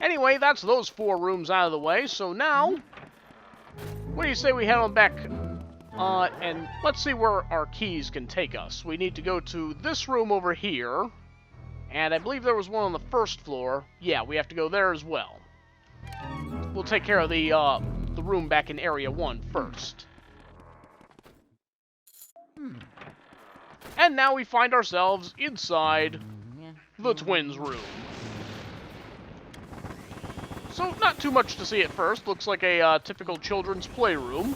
Anyway, that's those 4 rooms out of the way, so now, what do you say we head on back, and let's see where our keys can take us. We need to go to this room over here, and I believe there was one on the first floor. Yeah, we have to go there as well. We'll take care of the room back in Area 1 first. And now we find ourselves inside the twins' room. So, not too much to see at first. Looks like a typical children's playroom.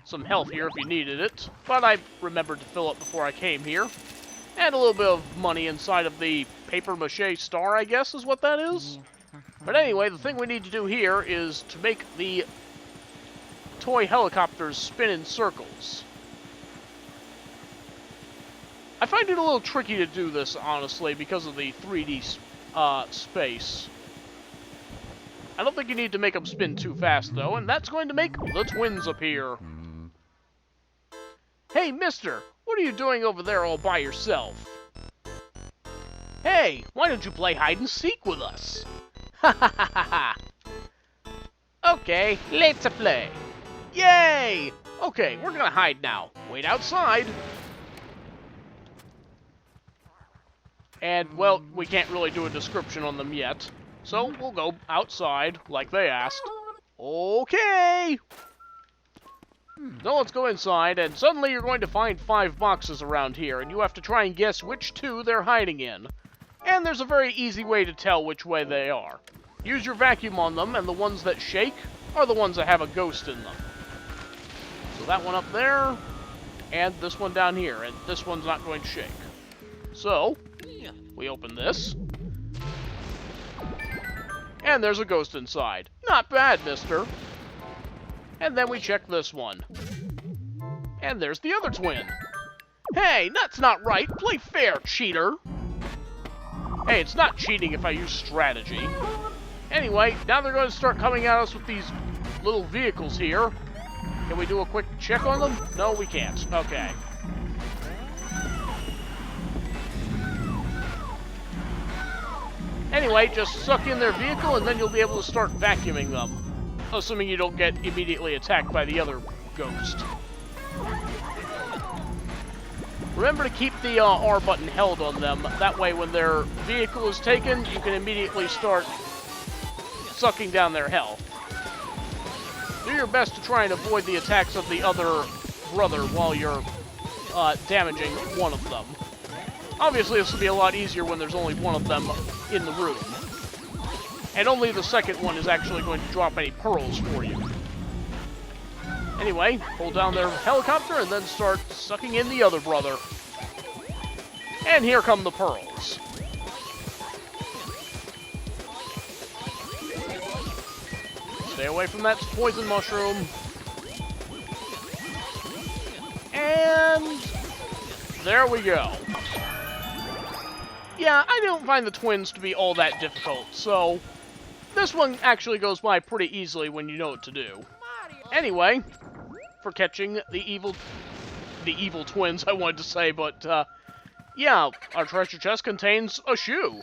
Some health here if you needed it, but I remembered to fill up before I came here. And a little bit of money inside of the paper-mache star, I guess, is what that is. But anyway, the thing we need to do here is to make the toy helicopters spin in circles. I find it a little tricky to do this, honestly, because of the 3D space. I don't think you need to make them spin too fast, though, and that's going to make the twins appear. Hey, mister, what are you doing over there all by yourself? Hey, why don't you play hide-and-seek with us? Ha ha ha ha ha! Okay, let's play. Yay! Okay, we're gonna hide now. Wait outside. And, well, we can't really do a description on them yet. So, we'll go outside, like they asked. Okay! Now let's go inside, and suddenly you're going to find 5 boxes around here, and you have to try and guess which 2 they're hiding in. And there's a very easy way to tell which way they are. Use your vacuum on them, and the ones that shake are the ones that have a ghost in them. So that one up there, and this one down here, and this one's not going to shake. So, we open this, and there's a ghost inside. Not bad, mister. And then we check this one. And there's the other twin. Hey, that's not right. Play fair, cheater. Hey, it's not cheating if I use strategy. Anyway, now they're going to start coming at us with these little vehicles here. Can we do a quick check on them? No, we can't. Okay. Anyway, just suck in their vehicle and then you'll be able to start vacuuming them. Assuming you don't get immediately attacked by the other ghost. Remember to keep the R button held on them. That way when their vehicle is taken, you can immediately start sucking down their health. Do your best to try and avoid the attacks of the other brother while you're damaging one of them. Obviously, this will be a lot easier when there's only one of them in the room. And only the second one is actually going to drop any pearls for you. Anyway, hold down their helicopter and then start sucking in the other brother. And here come the pearls. Stay away from that poison mushroom. And there we go. Yeah, I don't find the twins to be all that difficult, so this one actually goes by pretty easily when you know what to do. Anyway, for catching the evil twins, I wanted to say, but yeah, our treasure chest contains a shoe.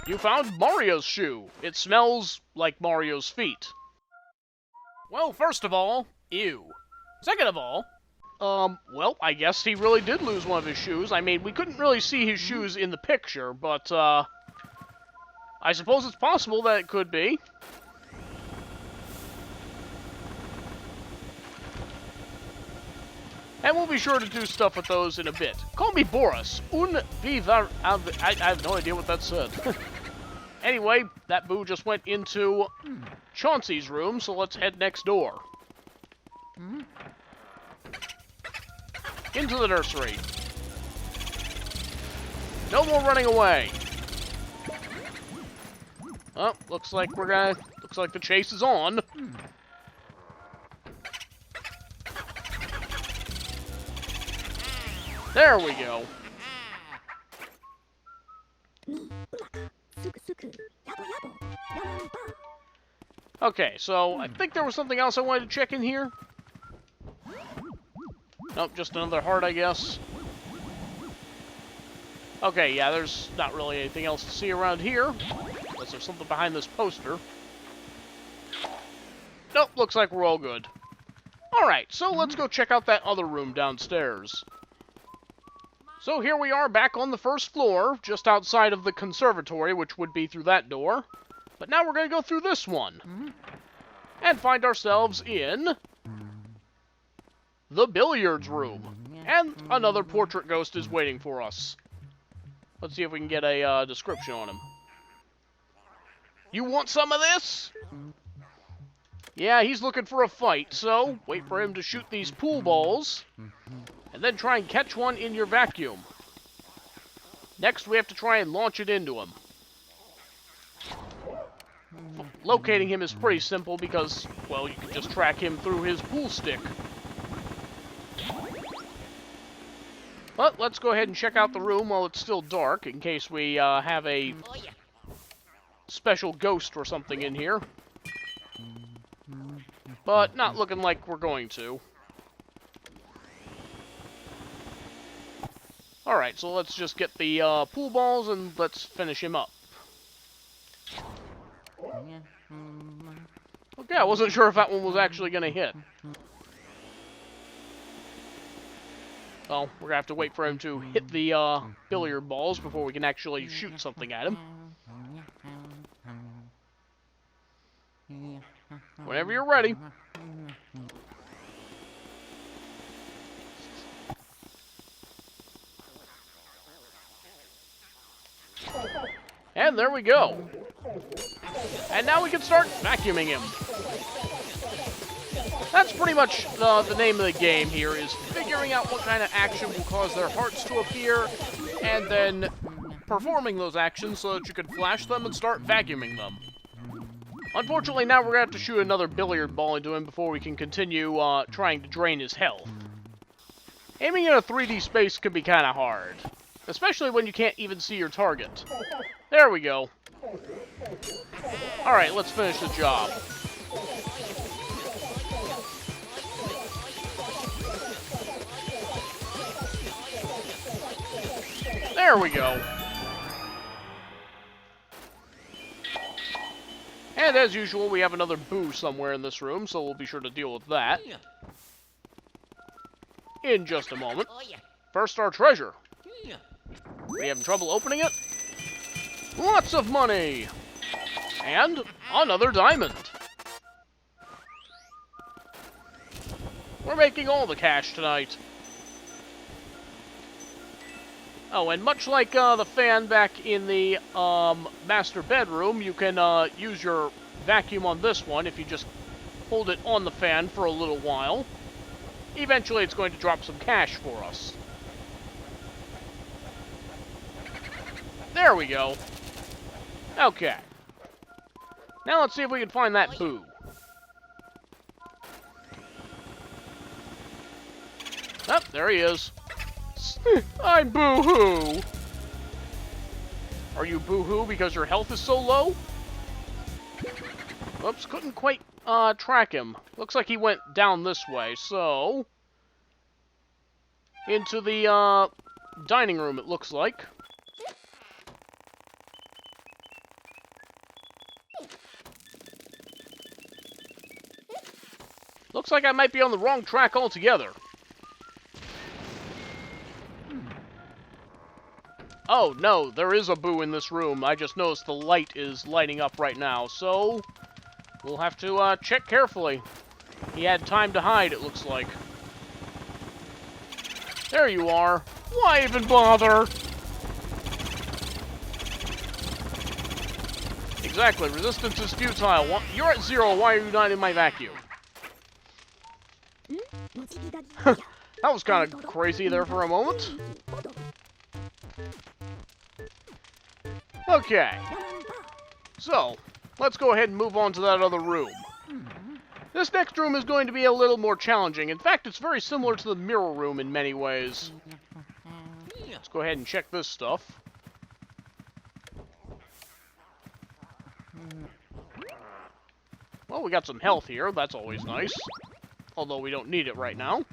You found Mario's shoe. It smells like Mario's feet. Well, first of all, ew. Second of all, well, I guess he really did lose one of his shoes. I mean, we couldn't really see his shoes in the picture, but, I suppose it's possible that it could be. And we'll be sure to do stuff with those in a bit. Call me Boris. I have no idea what that said. Anyway, that Boo just went into Chauncey's room, so let's head next door. Into the nursery. No more running away. Oh, looks like the chase is on. There we go. Okay, so I think there was something else I wanted to check in here. Nope, just another heart, I guess. Okay, yeah, there's not really anything else to see around here. Unless there's something behind this poster. Nope, looks like we're all good. Alright, so let's go check out that other room downstairs. So here we are back on the first floor, just outside of the conservatory, which would be through that door. But now we're going to go through this one. And find ourselves in the billiards room. And another portrait ghost is waiting for us. Let's see if we can get a description on him. You want some of this? Yeah, he's looking for a fight, so wait for him to shoot these pool balls, and then try and catch one in your vacuum. Next, we have to try and launch it into him. Locating him is pretty simple because, well, you can just track him through his pool stick. But let's go ahead and check out the room while it's still dark, in case we have a special ghost or something in here. But not looking like we're going to. Alright, so let's just get the pool balls and let's finish him up. Okay, I wasn't sure if that one was actually going to hit. Well, we're going to have to wait for him to hit the billiard balls before we can actually shoot something at him. Whenever you're ready. And there we go. And now we can start vacuuming him. That's pretty much the name of the game here, is figuring out what kind of action will cause their hearts to appear, and then performing those actions so that you can flash them and start vacuuming them. Unfortunately, now we're going to have to shoot another billiard ball into him before we can continue trying to drain his health. Aiming in a 3D space can be kind of hard, especially when you can't even see your target. There we go. Alright, let's finish the job. There we go. And as usual, we have another Boo somewhere in this room, so we'll be sure to deal with that in just a moment. First, our treasure. We having trouble opening it? Lots of money! And another diamond. We're making all the cash tonight. Oh, and much like the fan back in the master bedroom, you can use your vacuum on this one if you just hold it on the fan for a little while. Eventually, it's going to drop some cash for us. There we go. Okay. Now let's see if we can find that Boo. Oh, there he is. I'm boo-hoo! Are you boo-hoo because your health is so low? Oops, couldn't quite track him. Looks like he went down this way, so... into the dining room, it looks like. Looks like I might be on the wrong track altogether. Oh, no, there is a Boo in this room. I just noticed the light is lighting up right now, so we'll have to check carefully. He had time to hide, it looks like. There you are. Why even bother? Exactly, resistance is futile. You're at 0, why are you not in my vacuum? That was kind of crazy there for a moment. Okay. So, let's go ahead and move on to that other room. This next room is going to be a little more challenging. In fact, it's very similar to the mirror room in many ways. Let's go ahead and check this stuff. Well, we got some health here. That's always nice. Although we don't need it right now.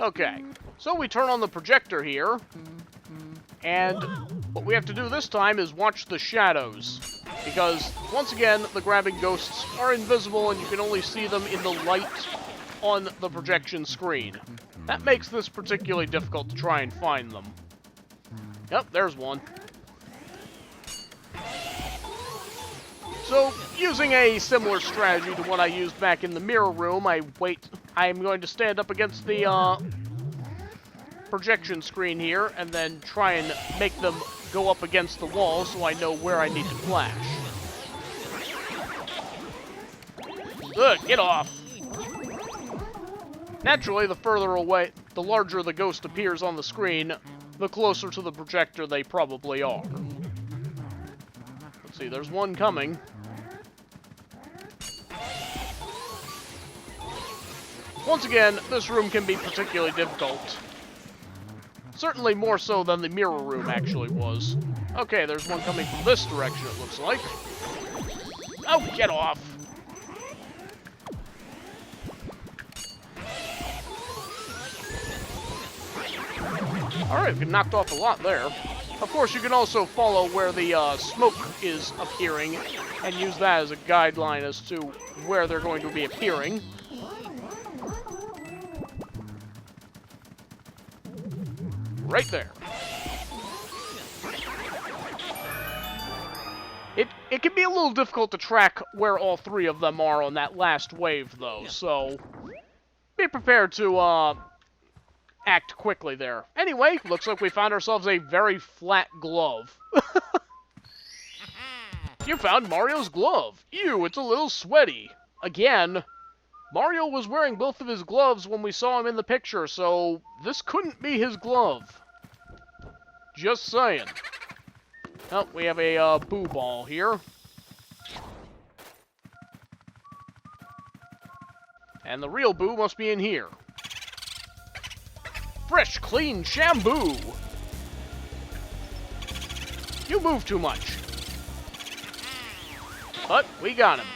Okay, so we turn on the projector here, and what we have to do this time is watch the shadows. Because, once again, the grabbing ghosts are invisible and you can only see them in the light on the projection screen. That makes this particularly difficult to try and find them. Yep, there's one. So, using a similar strategy to what I used back in the mirror room, I'm going to stand up against the projection screen here, and then try and make them go up against the wall so I know where I need to flash. Ugh, get off! Naturally, the further away, the larger the ghost appears on the screen, the closer to the projector they probably are. Let's see, there's one coming. Once again, this room can be particularly difficult. Certainly more so than the mirror room actually was. Okay, there's one coming from this direction, it looks like. Oh, get off! Alright, we knocked off a lot there. Of course, you can also follow where the smoke is appearing and use that as a guideline as to where they're going to be appearing. Right there. It can be a little difficult to track where all three of them are on that last wave, though, so be prepared to act quickly there. Anyway, looks like we found ourselves a very flat glove. You found Mario's glove. Ew, it's a little sweaty. Again, Mario was wearing both of his gloves when we saw him in the picture, so this couldn't be his glove. Just saying. Oh, we have a Boo ball here. And the real Boo must be in here. Fresh, clean shampoo! You move too much. But we got him.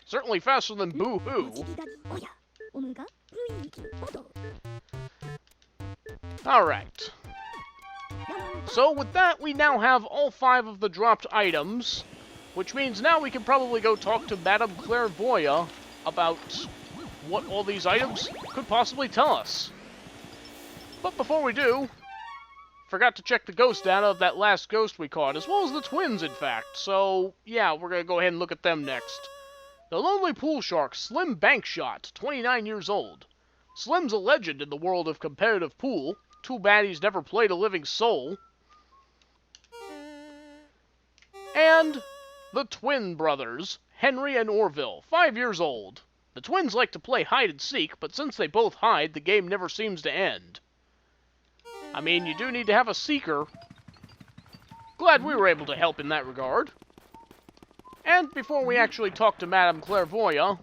Certainly faster than Boo-hoo. Alright. So with that, we now have all 5 of the dropped items, which means now we can probably go talk to Madame Clairvoia about what all these items could possibly tell us. But before we do, forgot to check the ghost data of that last ghost we caught, as well as the twins, in fact. So, yeah, we're going to go ahead and look at them next. The Lonely Pool Shark, Slim Bankshot, 29 years old. Slim's a legend in the world of competitive pool. Too bad he's never played a living soul. And the twin brothers, Henry and Orville, 5 years old. The twins like to play hide-and-seek, but since they both hide, the game never seems to end. I mean, you do need to have a seeker. Glad we were able to help in that regard. And before we actually talk to Madame Clairvoia,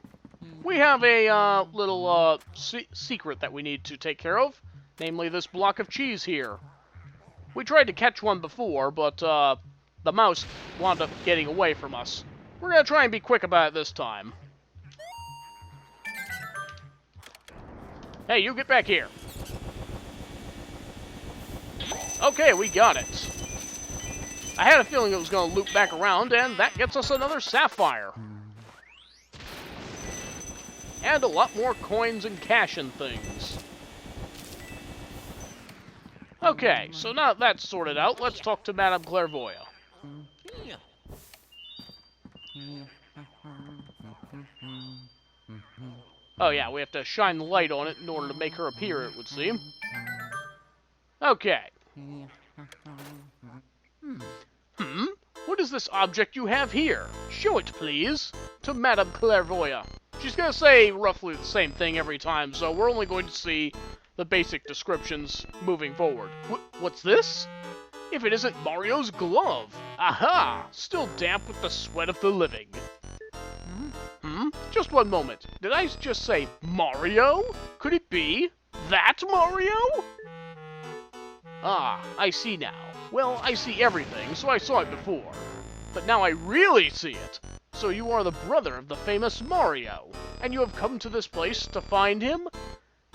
we have a little secret that we need to take care of. Namely, this block of cheese here. We tried to catch one before, but the mouse wound up getting away from us. We're going to try and be quick about it this time. Hey, you get back here. Okay, we got it. I had a feeling it was going to loop back around, and that gets us another sapphire. And a lot more coins and cash and things. Okay, so now that that's sorted out, let's talk to Madame Clairvoia. Oh yeah, we have to shine the light on it in order to make her appear, it would seem. Okay. What is this object you have here? Show it, please. To Madame Clairvoia. She's going to say roughly the same thing every time, so we're only going to see the basic descriptions moving forward. What's this? If it isn't Mario's glove. Aha! Still damp with the sweat of the living. Just one moment. Did I just say Mario? Could it be that Mario? Ah, I see now. Well, I see everything, so I saw it before. But now I really see it. So you are the brother of the famous Mario, and you have come to this place to find him?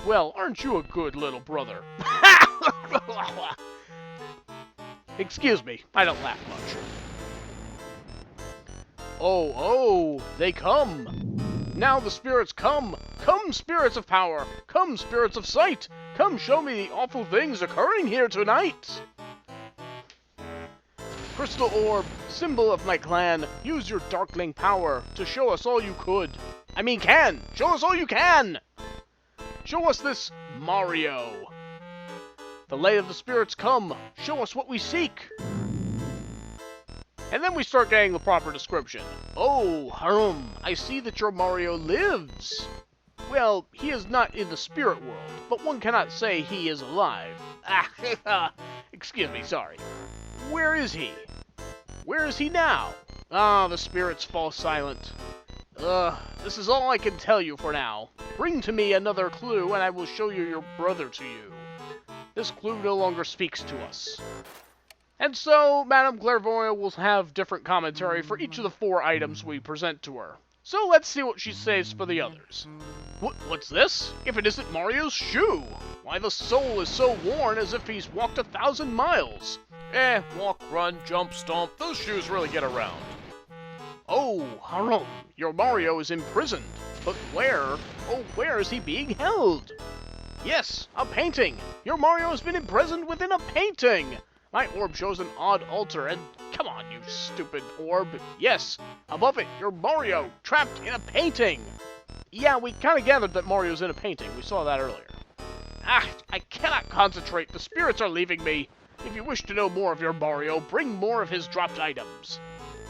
Well, aren't you a good little brother? Excuse me, I don't laugh much. Oh, they come. Now the spirits come. Come, spirits of power. Come, spirits of sight. Come show me the awful things occurring here tonight. Crystal orb, symbol of my clan, use your darkling power to show us all you could. Can. Show us all you can. Show us this Mario. The light of the spirits come. Show us what we seek. And then we start getting the proper description. Oh, Harum, I see that your Mario lives. Well, he is not in the spirit world, but one cannot say he is alive. Excuse me, sorry. Where is he? Where is he now? The spirits fall silent. This is all I can tell you for now. Bring to me another clue, and I will show you your brother to you. This clue no longer speaks to us. And so, Madame Clairvoia will have different commentary for each of the 4 items we present to her. So let's see what she says for the others. What's this? If it isn't Mario's shoe! Why, the sole is so worn as if he's walked 1,000 miles. Walk, run, jump, stomp, those shoes really get around. Oh, Harum, your Mario is imprisoned. But where? Oh, where is he being held? Yes, a painting! Your Mario has been imprisoned within a painting! My orb shows an odd altar, and come on, you stupid orb. Yes, above it, your Mario, trapped in a painting. Yeah, we kind of gathered that Mario's in a painting. We saw that earlier. I cannot concentrate. The spirits are leaving me. If you wish to know more of your Mario, bring more of his dropped items.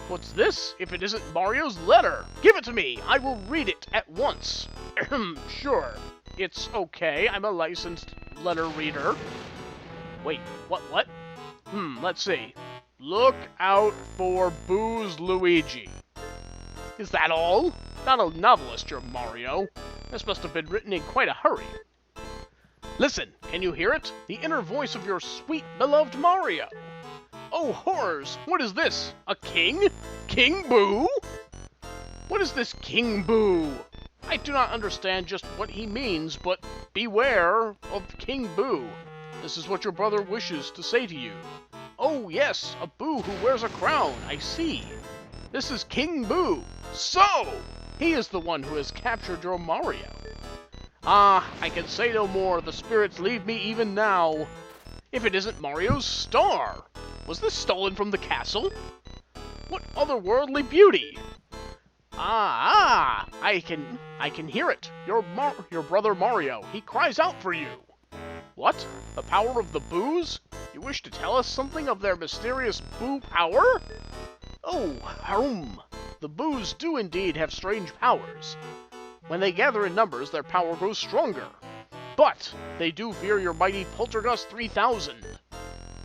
What's this? If it isn't Mario's letter, give it to me. I will read it at once. Sure. It's okay. I'm a licensed letter reader. Wait, what? Let's see. Look out for Boo's Luigi. Is that all? Not a novelist, your Mario. This must have been written in quite a hurry. Listen, can you hear it? The inner voice of your sweet, beloved Mario. Oh, horrors! What is this? A king? King Boo? What is this King Boo? I do not understand just what he means, but beware of King Boo. This is what your brother wishes to say to you. Oh, yes, a Boo who wears a crown, I see. This is King Boo. So, he is the one who has captured your Mario. I can say no more. The spirits leave me even now. If it isn't Mario's star. Was this stolen from the castle? What otherworldly beauty? I can hear it. Your brother Mario. He cries out for you. What? The power of the Boos? You wish to tell us something of their mysterious Boo power? Oh, Harum. The Boos do indeed have strange powers. When they gather in numbers, their power grows stronger. But they do fear your mighty Poltergust 3000.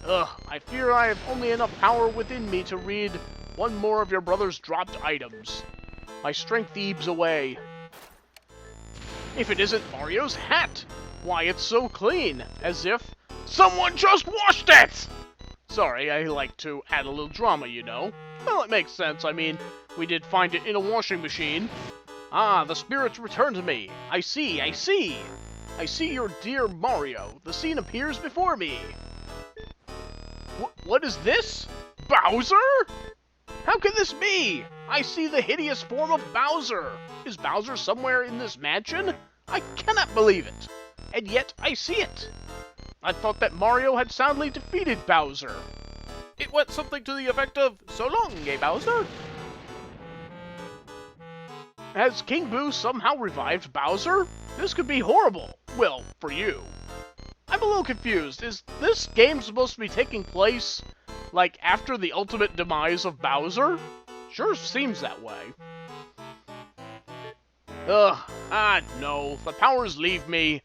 I fear I have only enough power within me to read one more of your brother's dropped items. My strength ebbs away. If it isn't Mario's hat! Why, it's so clean, as if someone just washed it! Sorry, I like to add a little drama, you know. Well, it makes sense. I mean, we did find it in a washing machine. The spirits return to me. I see. I see your dear Mario. The scene appears before me. What is this? Bowser? How can this be? I see the hideous form of Bowser. Is Bowser somewhere in this mansion? I cannot believe it. And yet I see it. I thought that Mario had soundly defeated Bowser. It went something to the effect of, "So long, Bowser." Has King Boo somehow revived Bowser? This could be horrible. Well, for you. I'm a little confused. Is this game supposed to be taking place, like, after the ultimate demise of Bowser? Sure seems that way. No. The powers leave me.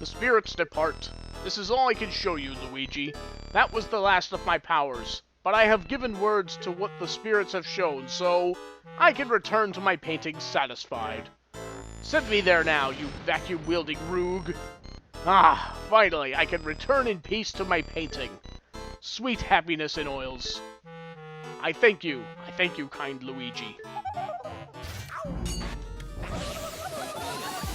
The spirits depart. This is all I can show you, Luigi. That was the last of my powers. But I have given words to what the spirits have shown, so I can return to my painting satisfied. Send me there now, you vacuum-wielding rogue. Finally, I can return in peace to my painting. Sweet happiness in oils. I thank you, kind Luigi.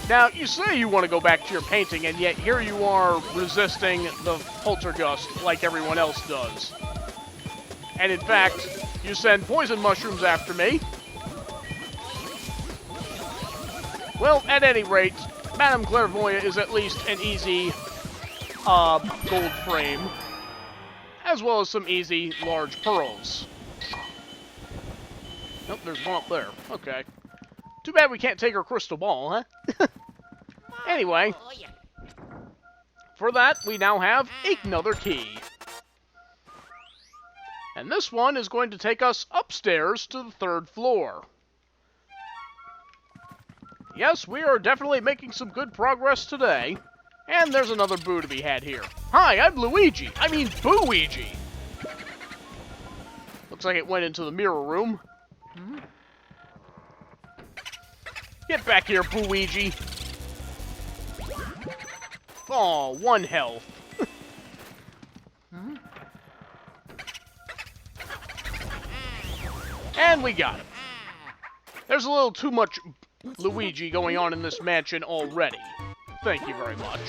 Now, you say you want to go back to your painting, and yet here you are resisting the poltergust like everyone else does. And in fact, you send poison mushrooms after me. Well, at any rate, Madame Clairvoia is at least an easy gold frame, as well as some easy large pearls. Nope, there's one up there. Okay. Too bad we can't take her crystal ball, huh? Anyway, for that, we now have another key. And this one is going to take us upstairs to the 3rd floor. Yes, we are definitely making some good progress today. And there's another Boo to be had here. Hi, I'm Luigi. I mean, Boo-Ouija. Looks like it went into the mirror room. Get back here, Boo-Ouija. Aw, 1 health. And we got him. There's a little too much Luigi going on in this mansion already. Thank you very much.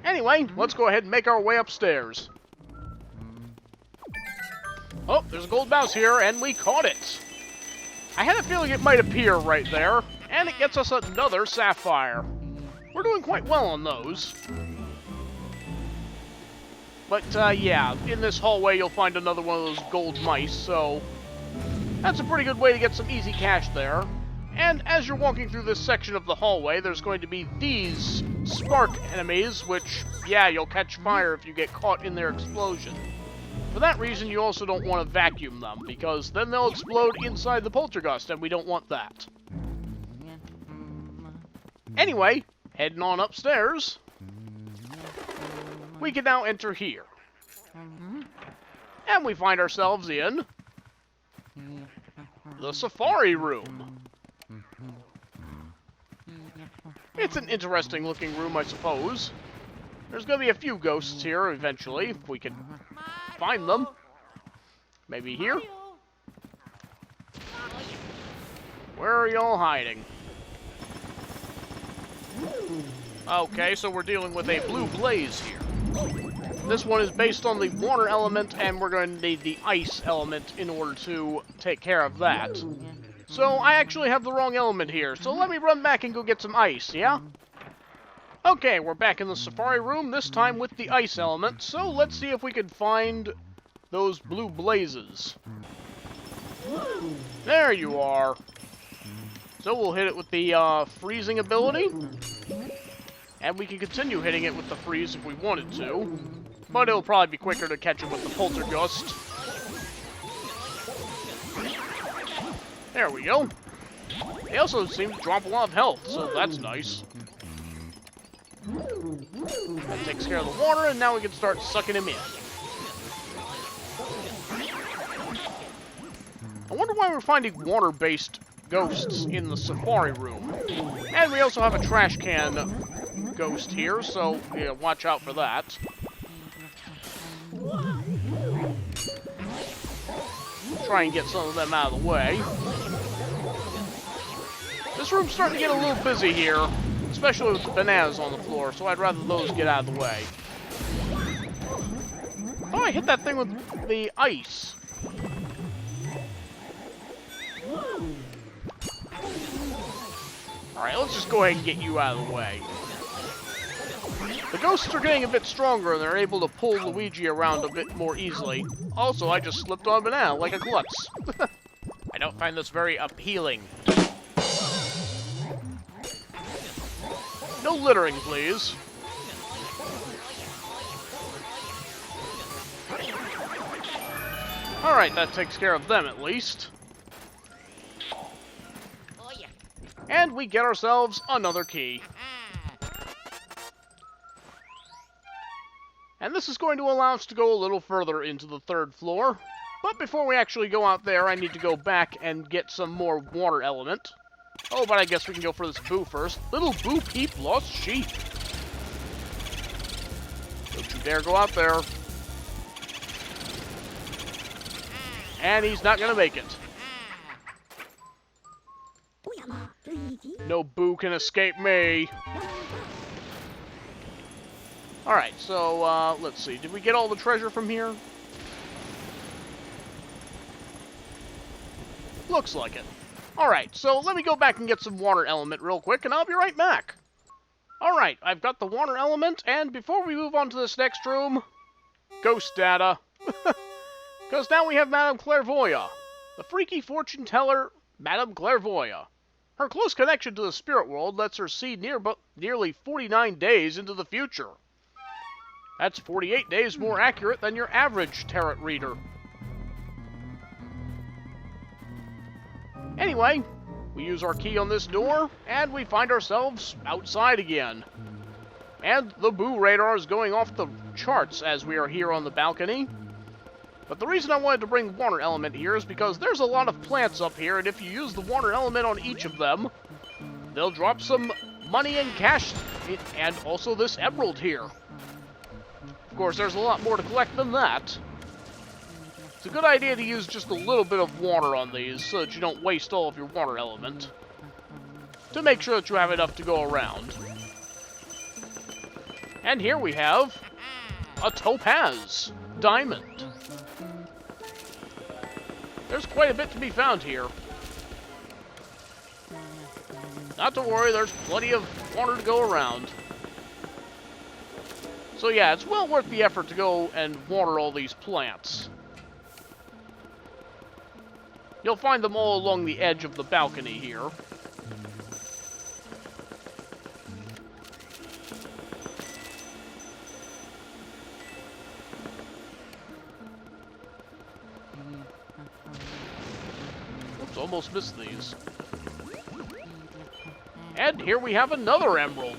Anyway, let's go ahead and make our way upstairs. Oh, there's a gold mouse here, and we caught it. I had a feeling it might appear right there, and it gets us another sapphire. We're doing quite well on those. But, yeah, in this hallway you'll find another one of those gold mice, so that's a pretty good way to get some easy cash there. And as you're walking through this section of the hallway, there's going to be these spark enemies, which, yeah, you'll catch fire if you get caught in their explosion. For that reason, you also don't want to vacuum them, because then they'll explode inside the poltergust, and we don't want that. Anyway, heading on upstairs, we can now enter here. And we find ourselves in the safari room. It's an interesting looking room, I suppose. There's going to be a few ghosts here eventually, if we can find them. Maybe here? Where are y'all hiding? Okay, so we're dealing with a blue blaze here. This one is based on the water element, and we're going to need the ice element in order to take care of that. So I actually have the wrong element here, so let me run back and go get some ice, yeah? Okay, we're back in the safari room, this time with the ice element, so let's see if we can find those blue blazes. There you are. So we'll hit it with the freezing ability, and we can continue hitting it with the freeze if we wanted to, but it'll probably be quicker to catch it with the poltergust. There we go. They also seem to drop a lot of health, so that's nice. That takes care of the water, and now we can start sucking him in. I wonder why we're finding water-based ghosts in the safari room. And we also have a trash can ghost here, so yeah, watch out for that. Try and get some of them out of the way. This room's starting to get a little busy here, especially with the bananas on the floor, so I'd rather those get out of the way. Oh, I hit that thing with the ice. Alright, let's just go ahead and get you out of the way. The ghosts are getting a bit stronger, and they're able to pull Luigi around a bit more easily. Also, I just slipped on a banana like a klutz. I don't find this very appealing. No littering, please. Alright, that takes care of them at least. And we get ourselves another key. And this is going to allow us to go a little further into the 3rd floor. But before we actually go out there, I need to go back and get some more water element. Oh, but I guess we can go for this Boo first. Little Boo Peep lost sheep. Don't you dare go out there. And he's not going to make it. No Boo can escape me. Alright, so, let's see. Did we get all the treasure from here? Looks like it. Alright, so let me go back and get some water element real quick, and I'll be right back. Alright, I've got the water element, and before we move on to this next room, ghost data. Because now we have Madame Clairvoia, the freaky fortune teller Madame Clairvoia. Her close connection to the spirit world lets her see nearly 49 days into the future. That's 48 days more accurate than your average tarot reader. Anyway, we use our key on this door, and we find ourselves outside again. And the Boo radar is going off the charts as we are here on the balcony. But the reason I wanted to bring water element here is because there's a lot of plants up here, and if you use the water element on each of them, they'll drop some money and cash, and also this emerald here. Of course, there's a lot more to collect than that. It's a good idea to use just a little bit of water on these so that you don't waste all of your water element, to make sure that you have enough to go around. And here we have a topaz diamond. There's quite a bit to be found here. Not to worry, there's plenty of water to go around. So yeah, it's well worth the effort to go and water all these plants. You'll find them all along the edge of the balcony here. Oops, almost missed these. And here we have another emerald.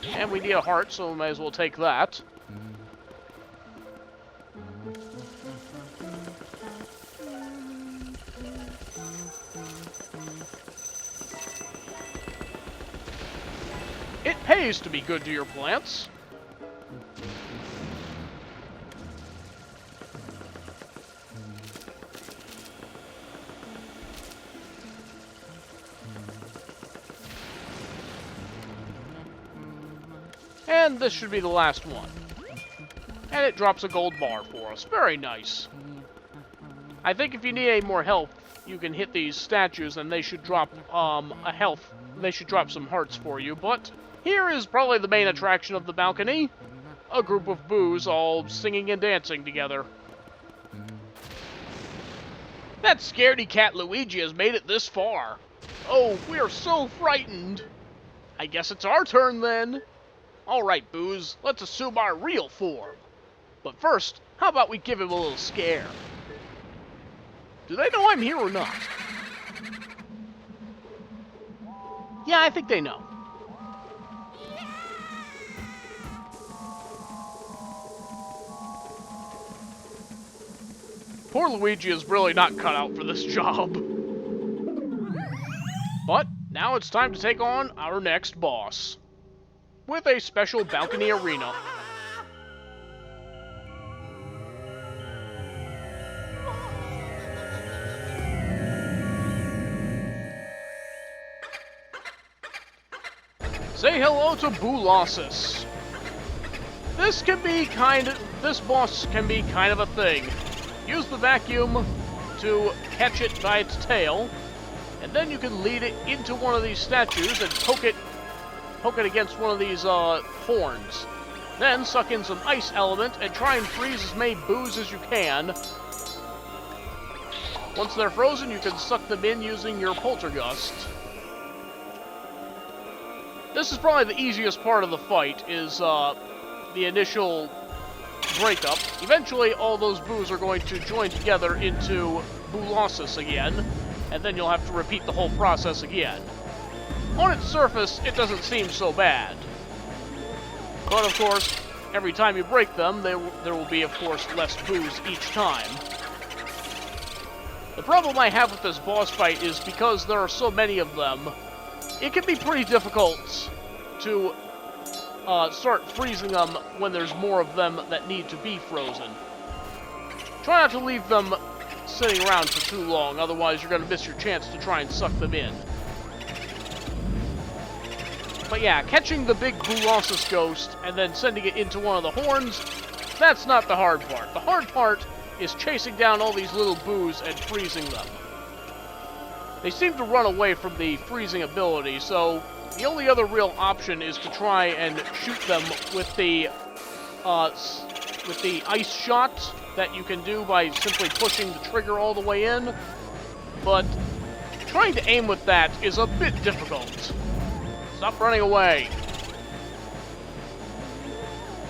And we need a heart, so we might as well take that. It pays to be good to your plants. And this should be the last one. And it drops a gold bar for us. Very nice. I think if you need any more health, you can hit these statues and they should drop they should drop some hearts for you. But here is probably the main attraction of the balcony. A group of Boos all singing and dancing together. That scaredy cat Luigi has made it this far. Oh, we're so frightened. I guess it's our turn then. Alright, Boos, let's assume our real form. But first, how about we give him a little scare? Do they know I'm here or not? Yeah, I think they know. Poor Luigi is really not cut out for this job. But now it's time to take on our next boss, with a special balcony arena. Say hello to Boolosus. This boss can be kind of a thing. Use the vacuum to catch it by its tail, and then you can lead it into one of these statues and poke it against one of these horns. Then suck in some ice element and try and freeze as many Boos as you can. Once they're frozen, you can suck them in using your poltergust. This is probably the easiest part of the fight, is the initial breakup. Eventually, all those Boos are going to join together into Boolosus again, and then you'll have to repeat the whole process again. On its surface, it doesn't seem so bad. But of course, every time you break them, there will be, of course, less Boos each time. The problem I have with this boss fight is because there are so many of them, it can be pretty difficult to start freezing them when there's more of them that need to be frozen. Try not to leave them sitting around for too long, otherwise you're going to miss your chance to try and suck them in. But yeah, catching the big Boolosus ghost and then sending it into one of the horns, that's not the hard part. The hard part is chasing down all these little boos and freezing them. They seem to run away from the freezing ability, so the only other real option is to try and shoot them with the ice shot that you can do by simply pushing the trigger all the way in. But trying to aim with that is a bit difficult. Stop running away.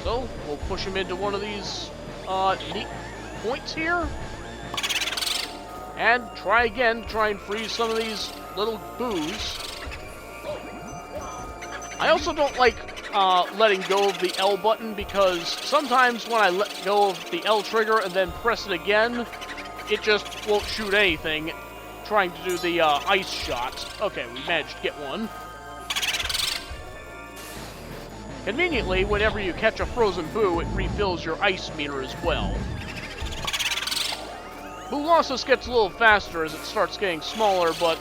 So, we'll push him into one of these neat points here. And try again, try and freeze some of these little boos. I also don't like letting go of the L button, because sometimes when I let go of the L trigger and then press it again, it just won't shoot anything, trying to do the ice shot. Okay, we managed to get one. Conveniently, whenever you catch a frozen boo, it refills your ice meter as well. Boolosus gets a little faster as it starts getting smaller, but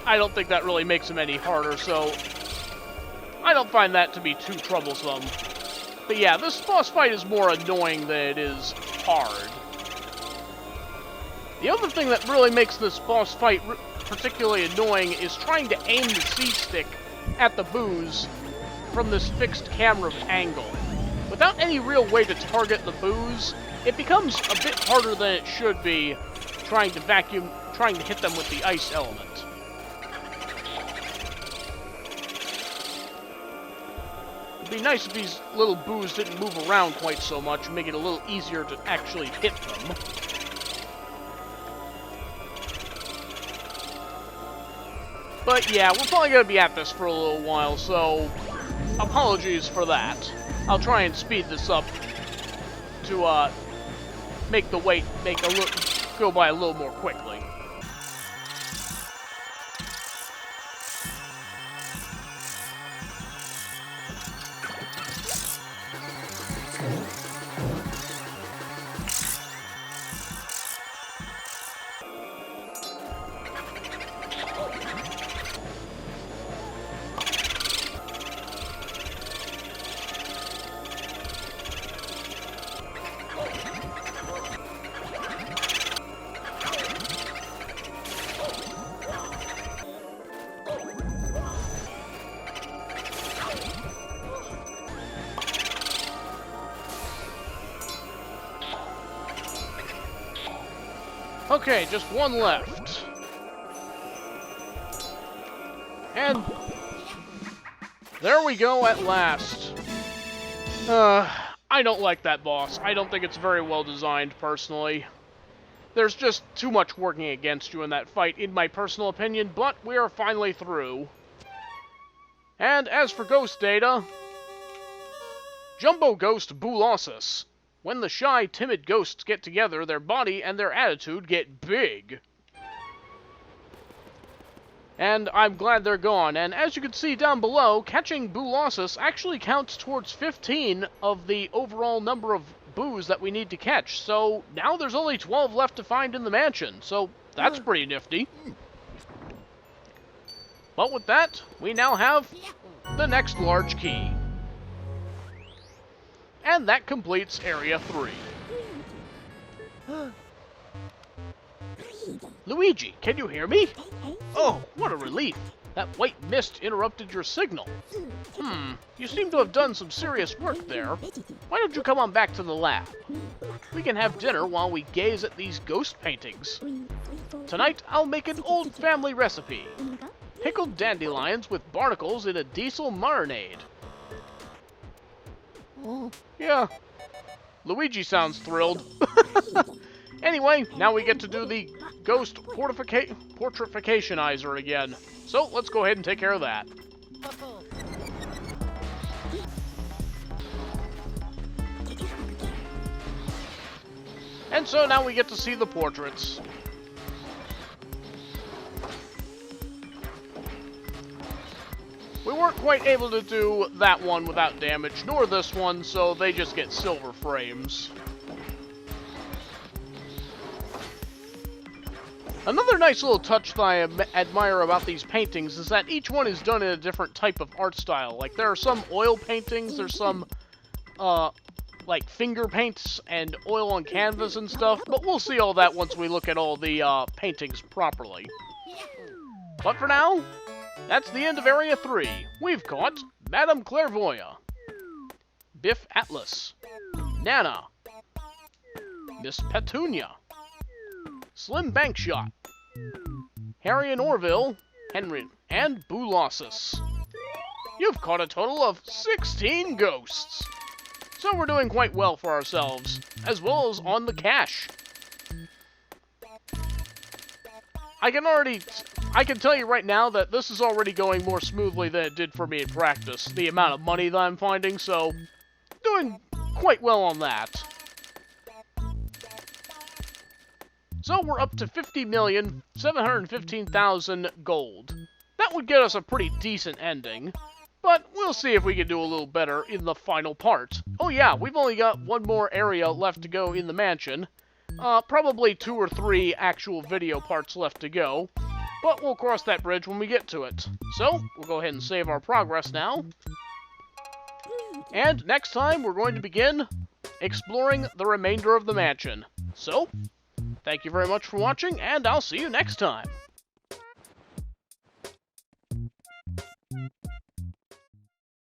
I don't think that really makes him any harder, so I don't find that to be too troublesome. But yeah, this boss fight is more annoying than it is hard. The other thing that really makes this boss fight particularly annoying is trying to aim the C-stick at the boos from this fixed camera angle. Without any real way to target the boos, it becomes a bit harder than it should be trying to hit them with the ice element. It'd be nice if these little boos didn't move around quite so much and make it a little easier to actually hit them. But yeah, we're probably going to be at this for a little while, so apologies for that. I'll try and speed this up to make the wait go by a little more quickly. Okay, just one left. And there we go at last. I don't like that boss. I don't think it's very well designed, personally. There's just too much working against you in that fight, in my personal opinion, but we are finally through. And as for ghost data, Jumbo Ghost Boolosus. When the shy, timid ghosts get together, their body and their attitude get big. And I'm glad they're gone. And as you can see down below, catching Boolosus actually counts towards 15 of the overall number of boos that we need to catch. So now there's only 12 left to find in the mansion. So that's pretty nifty. But with that, we now have the next large key. And that completes Area 3. Luigi, can you hear me? Oh, what a relief. That white mist interrupted your signal. You seem to have done some serious work there. Why don't you come on back to the lab? We can have dinner while we gaze at these ghost paintings. Tonight, I'll make an old family recipe. Pickled dandelions with barnacles in a diesel marinade. Yeah, Luigi sounds thrilled. Anyway, now we get to do the ghost portrificationizer again. So, let's go ahead and take care of that. And so now we get to see the portraits. We weren't quite able to do that one without damage, nor this one, so they just get silver frames. Another nice little touch that I admire about these paintings is that each one is done in a different type of art style. Like, there are some oil paintings, there's some, like, finger paints and oil on canvas and stuff, but we'll see all that once we look at all the, paintings properly. But for now, that's the end of Area 3. We've caught Madame Clairvoia, Biff Atlas, Nana, Miss Petunia, Slim Bankshot, Harry and Orville, Henry, and Boolosus. You've caught a total of 16 ghosts. So we're doing quite well for ourselves, as well as on the cash. I can tell you right now that this is already going more smoothly than it did for me in practice, the amount of money that I'm finding, so doing quite well on that. So we're up to 50,715,000 gold. That would get us a pretty decent ending, but we'll see if we can do a little better in the final part. Oh yeah, we've only got one more area left to go in the mansion. Probably 2 or 3 actual video parts left to go, but we'll cross that bridge when we get to it. So, we'll go ahead and save our progress now. And next time, we're going to begin exploring the remainder of the mansion. So, thank you very much for watching, and I'll see you next time.